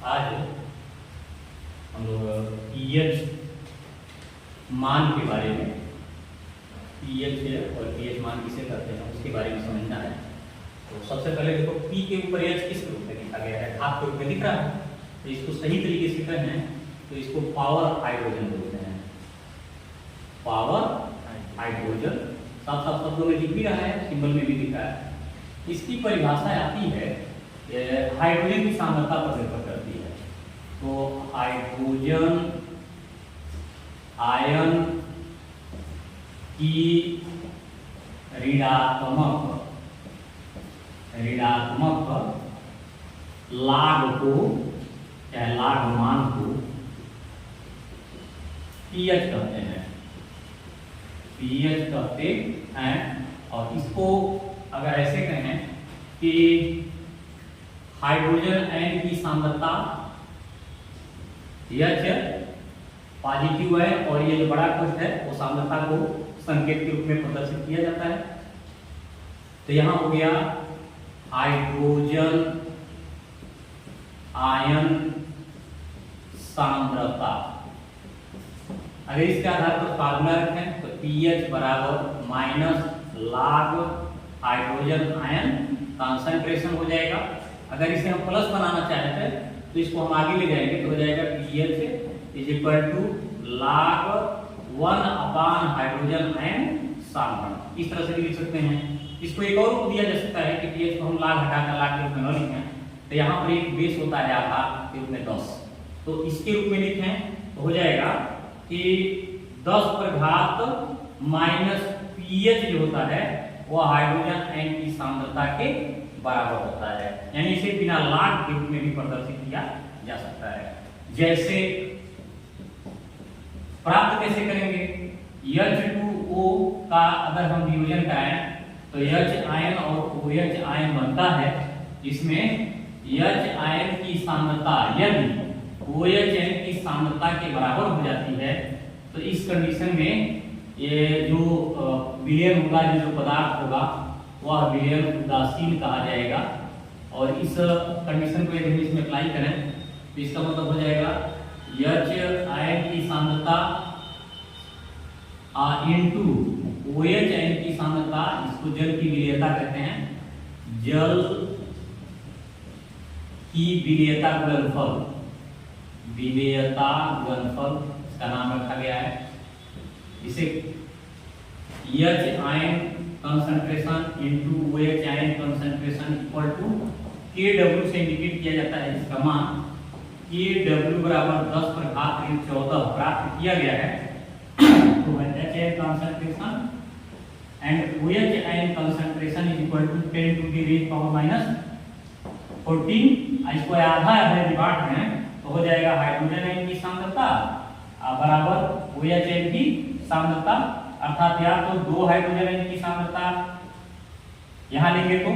आज हम लोग पीएच मान के बारे में, पीएच और पीएच मान किसे कहते हैं उसके बारे में समझना है। तो सबसे पहले देखो पी के ऊपर एच किस रूप में लिखा गया है, भाग के रूप में दिख रहा है। तो इसको सही तरीके से कहें तो इसको पावर हाइड्रोजन बोलते हैं, पावर हाइड्रोजन। साफ साफ शब्दों में लिख भी रहा है, सिंबल में भी लिखा है। इसकी परिभाषा आती है हाइड्रोजन की सांद्रता पर निर्भर करती है। तो हाइड्रोजन आयन की ऋणात्मक लाग को या लाग मान को पीएच कहते हैं, पीएच कहते हैं। और इसको अगर ऐसे कहें कि हाइड्रोजन आयन की सांद्रता H पॉजिटिव है और ये जो बड़ा कुछ है वो सांद्रता को संकेत के रूप में प्रदर्शित किया जाता है। तो यहां हो गया हाइड्रोजन आयन सांद्रता। अगर इसके आधार पर फार्मूला रखें तो पीएच बराबर माइनस लाग हाइड्रोजन आयन कंसंट्रेशन हो जाएगा। अगर इसे हम प्लस बनाना चाहते हैं तो इसको हम आगे ले जाएंगे तो हो जाएगा पीएच इज इक्वल टू लाग 1 अपान हाइड्रोजन आयन सांद्रण। इस तरह से भी लिख सकते हैं। इसको एक और रूप दिया जा सकता है कि पीएच को हम लाग हटाकर लाग के रूप में न लिखें तो यहाँ पर एक बेस होता है आधार के रूप में 10, तो इसके रूप में लिखें तो हो जाएगा कि 10 पर घात माइनस पीएच जो होता है वो हाइड्रोजन आयन की सांद्रता के बराबर होता है। यानी इसे बिना लाग के रूप में भी प्रदर्शित किया जा सकता है। जैसे प्राप्त कैसे करेंगे, H2O का अगर हम वियोजन कराएं तो H आयन और OH आयन बनता है। इसमें H आयन की सांद्रता यदि OH आयन की सांद्रता के बराबर हो जाती है तो इस कंडीशन में ये जो विलयन होगा, जो पदार्थ होगा वह विलयन उदासीन कहा जाएगा। और इस कंडीशन को यदि हम इसमें अप्लाई करें तो इसका मतलब हो जाएगा H आयन की सांद्रता इनटू OH आयन की सांद्रता, इसको जल की विलेयता कहते हैं, जल की विलेयता गुणनफल, विलेयता गुणनफल इसका नाम रखा गया है। इसे H ion concentration into OH ion concentration equal to Kw से इंडिकेट किया जाता है। इसका मान Kw बराबर 10 पर घात 14 प्राप्त किया गया है। तो H ion concentration and OH ion concentration is equal to 10 to the raise power minus 14। इसको आधा है डिवाइड में तो हो जाएगा हाइड्रोजन आयन की सांद्रता बराबर OH आयन की सांद्रता, अर्थात या तो 2 हाइड्रोजन आयन की सांद्रता यहां लेंगे तो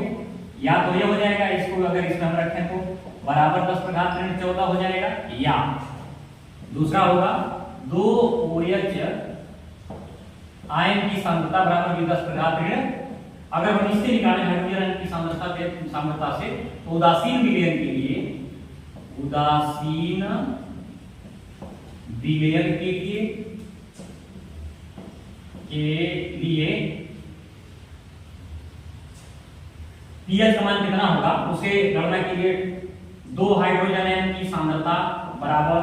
या तो ये हो जाएगा, इसको अगर इसमें हम रखें तो बराबर 10 पर घात 14 हो जाएगा, या दूसरा होगा 2 OH आयन की सांद्रता बराबर 10 पर घात ऋण। अगर हम इससे निकालें हाइड्रोजन आयन की सांद्रता से तो उदासीन विलयन के लिए, उदासीन विलयन के लिए पीएच का मान कितना होगा उसे गणना के लिए 2 हाइड्रोजन आयन की सांद्रता बराबर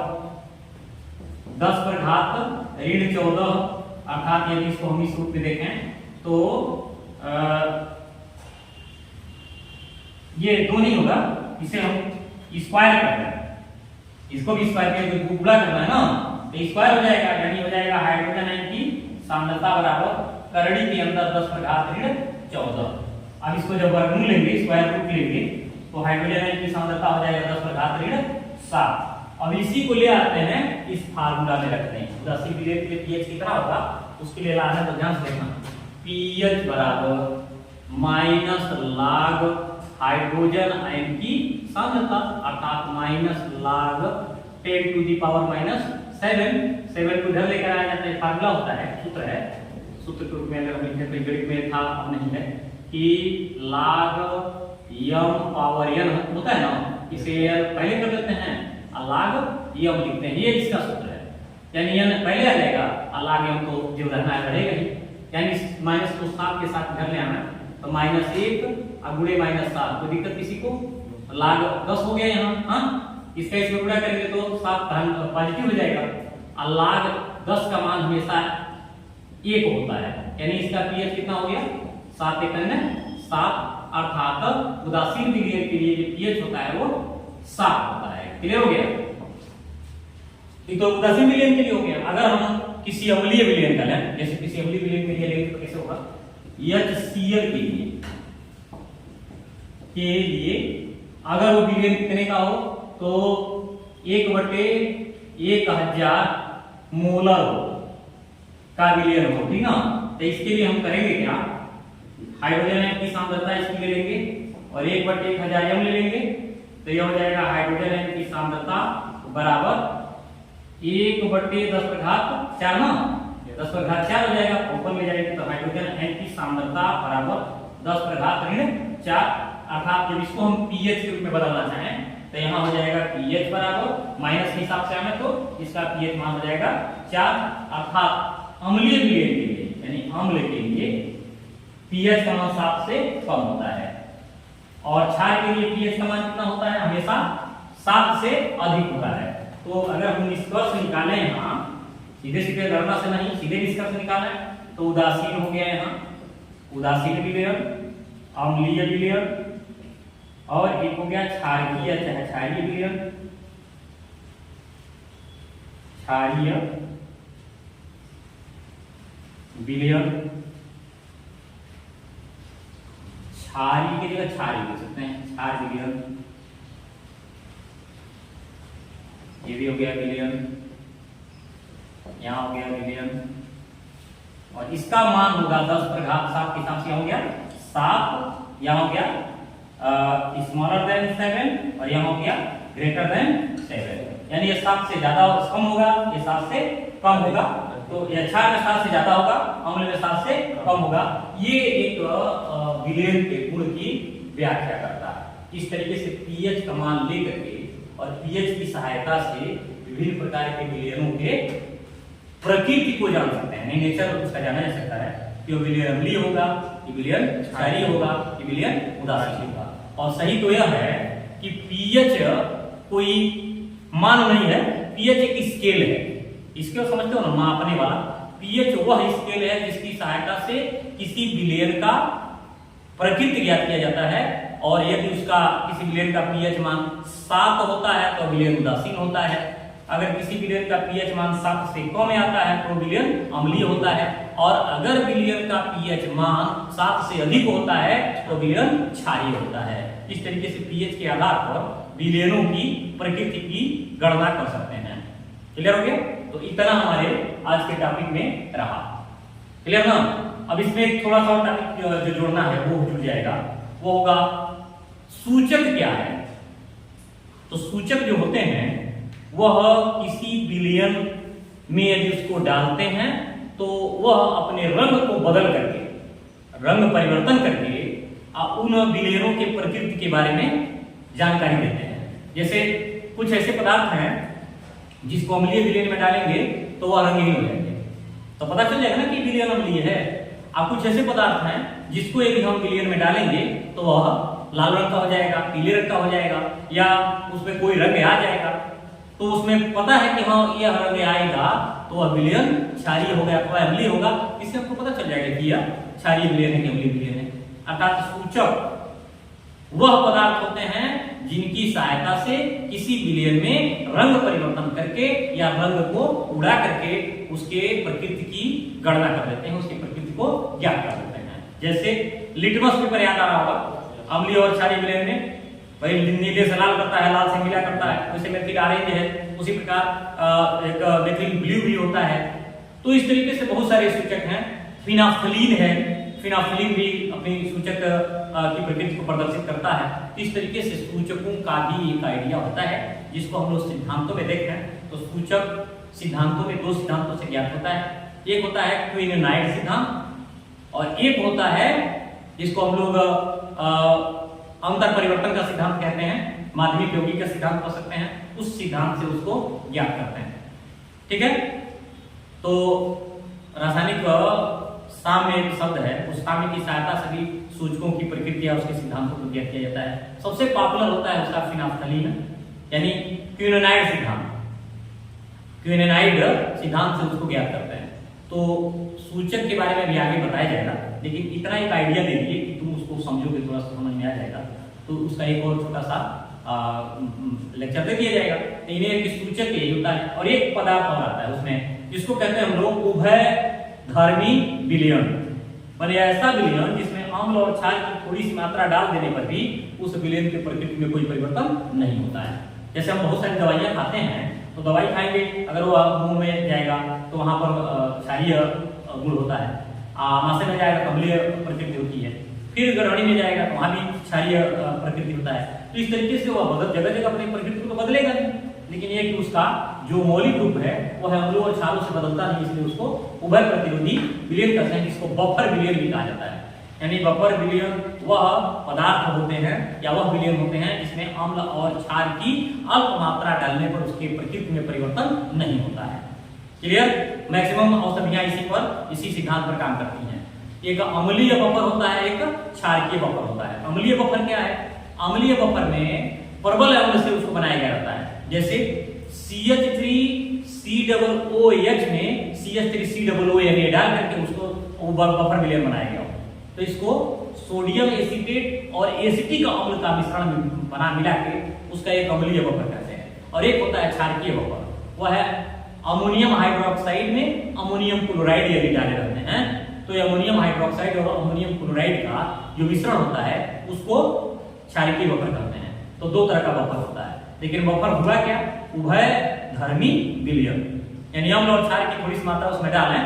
10 पर घात ऋण 14, अर्थात यदि इसको हम इस रूप में देखें तो ये 2 नहीं होगा, इसे हम स्क्वायर कर दें, इसको भी स्क्वायर करके गुणा करना है ना, तो स्क्वायर हो जाएगा। यानी हो जाएगा हाइड्रोजन आयन की सांद्रता बराबर करड़ी के अंदर 10 पर घात ऋण 14। अब इसको जब वर्गमूल लेंगे, स्क्वायर रूट लेंगे तो हाइड्रोजन आयन की सांद्रता हो जाएगा 10 पर घात ऋण 7। अब इसी को ले आते हैं इस फार्मूला में रखते हैं। उदासीन विलयन के लिए पीएच कितना होगा उसके लिए लाना है, तो ध्यान से देखना पीएच बराबर माइनस लाग हाइड्रोजन आयन की सांद्रता, अर्थात माइनस लाग 10 टू दी पावर माइनस 7 को इधर लेकर आया जाता है। फार्मूला होता है, सूत्र है, सूत्र के रूप में अगर हम लिखें तो गणित में था, अब नहीं है कि log m पावर n होता है ना, इसे पहले कर लेते हैं log m लिखते हैं, ये इसका सूत्र है। यानी n पहले आ जाएगा और log m तो जो रहना है रहेगा ही, यानी माइनस को 7 के साथ घर ले आना, तो -1 और गुणे -7, कोई दिक्कत किसी को? log 10 हो गया यहाँ, हाँ इसका इसमें गुणा करेंगे तो 7 पॉजिटिव हो जाएगा, और log 10 का मान हमेशा 1 होता है, यानी इसका pH कितना हो गया? 7 × 7, अर्थात उदासीन विलयन के लिए जो pH होता है वो 7 होता है। क्लियर हो गया? तो उदासीन विलयन के लिए हो गया। अगर हम किसी अम्लीय विलयन का लें, जैसे किसी अम्लीय विलयन के लिए लेंगे तो कैसे होगा? HCl के लिए अगर वो विलयन कितने का हो तो 1/1000 मोलर का विलयन हो, ठीक ना? तो इसके लिए हम करेंगे क्या? हाइड्रोजन आयन की सांद्रता इसके लिए लेंगे और 1/1000 m ले लेंगे, तो यह हो जाएगा हाइड्रोजन आयन की सांद्रता बराबर 1/10⁴ ना, 10⁴ हो जाएगा। ऊपर ले जाएंगे तो हाइड्रोजन आयन की सांद्रता बराबर 10⁻⁴, अर्थात जब इसको हम pH के रूप में बदलना चाहें तो यहाँ हो जाएगा pH बराबर माइनस के हिसाब से हमें तो इसका pH मान हो जाएगा 4, अर्थात अम्लीय विलयन के लिए यानी अम्ल के लिए pH का मान 7 से कम होता है, और क्षार के लिए pH का मान कितना होता है? हमेशा 7 से अधिक होता है। तो अगर हम निष्कर्ष निकालें यहाँ, सीधे सीधे गणना से नहीं, सीधे निष्कर्ष निकालें तो उदासीन हो गया यहाँ, उदासीन विलयन, अम्लीय विलयन, और एक हो गया क्षारीय क्षारीय विलयन, क्षारीय विलयन, क्षारीय की जगह क्षारीय लिख सकते हैं, क्षार विलयन, ये भी हो गया विलयन, यहाँ हो गया विलयन, और इसका मान होगा 10⁻7 के हिसाब से हो गया 7, यहाँ हो गया स्मॉलर देन 7 और यहाँ हो गया ग्रेटर देन 7, यानी ये 7 से ज्यादा कम होगा, ये 7 से कम होगा, तो ये क्षार में 7 से ज्यादा होगा, अम्ल में 7 से कम होगा। ये एक विलयन के गुण की व्याख्या करता है। इस तरीके से pH का मान लेकर के और pH की सहायता से विभिन्न प्रकार के विलयनों के प्रकृति को जान सकते हैं, नहीं नेचर उसका जाना जा सकता है कि वो विलयन अम्लीय होगा, कि विलयन क्षारीय होगा, कि विलयन उदासीन होगा। और सही तो यह है कि pH कोई मान नहीं है, pH एक स्केल है, इसको समझते हो ना, मापने वाला। pH वह स्केल है जिसकी सहायता से किसी विलयन का प्रकृति ज्ञात किया जाता है, और यदि उसका किसी विलयन का pH मान 7 होता है तो विलयन उदासीन होता है, अगर किसी विलयन का pH मान 7 से कम में आता है तो विलयन अम्लीय होता है, और अगर विलयन का pH मान 7 से अधिक होता है तो विलयन क्षारीय होता है। इस तरीके से pH के आधार पर विलयनों की प्रकृति की गणना कर सकते हैं। क्लियर हो गया? तो इतना हमारे आज के टॉपिक में रहा। क्लियर ना? अब इसमें थोड़ा सा टॉपिक जो जोड़ना है वो जुड़ जाएगा, वो होगा सूचक क्या है। तो सूचक जो होते हैं वह किसी विलयन में यदि उसको डालते हैं तो वह अपने रंग को बदल करके, रंग परिवर्तन करके उन विलयनों के प्रकृति के बारे में जानकारी देते हैं। जैसे कुछ ऐसे पदार्थ हैं जिसको अम्लीय विलयन में डालेंगे तो वह रंगहीन हो जाएंगे, तो पता चल जाएगा ना कि विलयन अम्लीय है। अब कुछ ऐसे पदार्थ हैं जिसको यदि हम विलयन में डालेंगे तो वह लाल रंग का हो जाएगा, पीले रंग का हो जाएगा, या उसमें कोई रंग आ जाएगा, तो उसमें पता है कि हाँ यह रंग आएगा तो वह विलयन क्षारीय हो गया अथवा अम्लीय होगा। इससे आपको पता चल जाएगा कि यह क्षारीय विलयन है कि अम्लीय विलयन है। अर्थात सूचक वह पदार्थ होते हैं जिनकी सहायता से किसी विलयन में रंग परिवर्तन करके या रंग को उड़ा करके उसके प्रकृति की गणना कर देते हैं, उसकी प्रकृति को ज्ञात कर देते हैं। जैसे लिटमस पेपर याद आ रहा होगा, अम्लीय और क्षारीय विलयन में भाई नीले से लाल करता है, लाल से नीला करता है, वैसे मेथिल ऑरेंज है, उसी प्रकार एक मेथिल ब्लू भी होता है। तो इस तरीके से बहुत सारे सूचक हैं। फिनाफ्थलीन है, फिनाफ्थलीन भी अपनी सूचक की प्रकृति को प्रदर्शित करता है। इस तरीके से सूचकों का भी एक आइडिया होता है जिसको हम लोग सिद्धांतों में देख रहे हैं। तो सूचक सिद्धांतों में 2 सिद्धांतों से ज्ञात होता है, एक होता है क्विनोनाइड सिद्धांत और एक होता है जिसको हम लोग अंतर परिवर्तन का सिद्धांत कहते हैं, माध्यमिक यौगिक का सिद्धांत कह सकते हैं, उस सिद्धांत से उसको ज्ञात करते हैं। ठीक है, तो रासायनिक साम्य एक शब्द है, उस साम्य की सहायता से भी सूचकों की प्रकृति या उसके सिद्धांतों को ज्ञात किया जाता है। सबसे पॉपुलर होता है उसका फिनाफ्थलीन यानी क्विनोनाइड सिद्धांत, क्विनोनाइड सिद्धांत से उसको ज्ञात करते हैं। तो सूचक के बारे में भी आगे बताया जाएगा, लेकिन इतना एक आइडिया दे दिए कि तुम उसको समझोगे, थोड़ा सा समझ में आ जाएगा, तो उसका एक और छोटा सा लेक्चर दे दिया जाएगा। इन्हें एक सूचक यही होता है, और एक पदार्थ और आता है उसमें जिसको कहते हैं हम लोग उभय धर्मी विलयन, माने ऐसा विलयन जिसमें अम्ल और क्षार की थोड़ी सी मात्रा डाल देने पर भी उस विलयन की प्रकृति में कोई परिवर्तन नहीं होता है। जैसे हम बहुत सारी दवाइयां खाते हैं, तो दवाई खाएंगे, अगर वो मुंह में जाएगा तो वहां पर क्षारीय गुण होता है, मासे में जाएगा तो अम्लीय प्रकृति होती है, फिर ग्रहणी में जाएगा तो वहां भी क्षारीय प्रकृति होता है। तो इस तरीके से वह जगह जगह अपनी प्रकृति को बदलेगा नहीं, लेकिन ये कि उसका जो मौलिक रूप है वह अम्लों और क्षारों से बदलता नहीं, इसलिए उसको उभय प्रतिरोधी विलयन कहते हैं, जिसको बफर विलयन भी कहा जाता है। यानी बफर विलयन वह पदार्थ होते हैं या वह विलयन होते हैं जिसमें अम्ल और क्षार की अल्प मात्रा डालने पर उसके प्रकृति में परिवर्तन नहीं होता है। क्लियर? मैक्सिमम औषधियां इसी सिद्धांत पर काम करती हैं। एक अम्लीय बफर होता है, एक क्षारकीय बफर होता है। अम्लीय बफर क्या है? अम्लीय बफर में प्रबल अम्ल से उसको बनाया गया रहता है, जैसे CH3COOH में CH3COOH डाल करके उसको बफर विलयन बनाया गया हो, तो इसको सोडियम एसीटेट और एसिटिक अम्ल का मिश्रण बना मिला के उसका एक अम्लीय बफर कहते हैं। और एक होता है क्षारकीय बफर, वह है अमोनियम हाइड्रोक्साइड में अमोनियम क्लोराइड यदि डाले रहते हैं, तो ये अमोनियम हाइड्रोक्साइड और अमोनियम क्लोराइड का जो मिश्रण होता है उसको क्षारकीय बफर कहते हैं। तो दो तरह का बफर होता है, लेकिन बफर हुआ क्या? उभय धर्मी विलयन, यानी अम्ल और क्षार की थोड़ी सी मात्रा उसमें डालें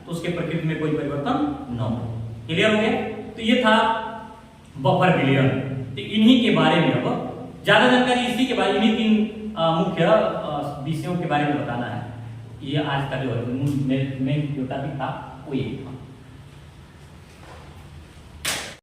तो उसके प्रकृति में कोई परिवर्तन न हो। क्लियर हो गया? तो ये था बफर विलयन। तो इन्हीं के बारे में अब ज्यादा जानकारी इसी के बारे में, इन्हीं तीन मुख्य विषयों के बारे में बताना है। ये आज का जो मेन जो टॉपिक था वो ये था।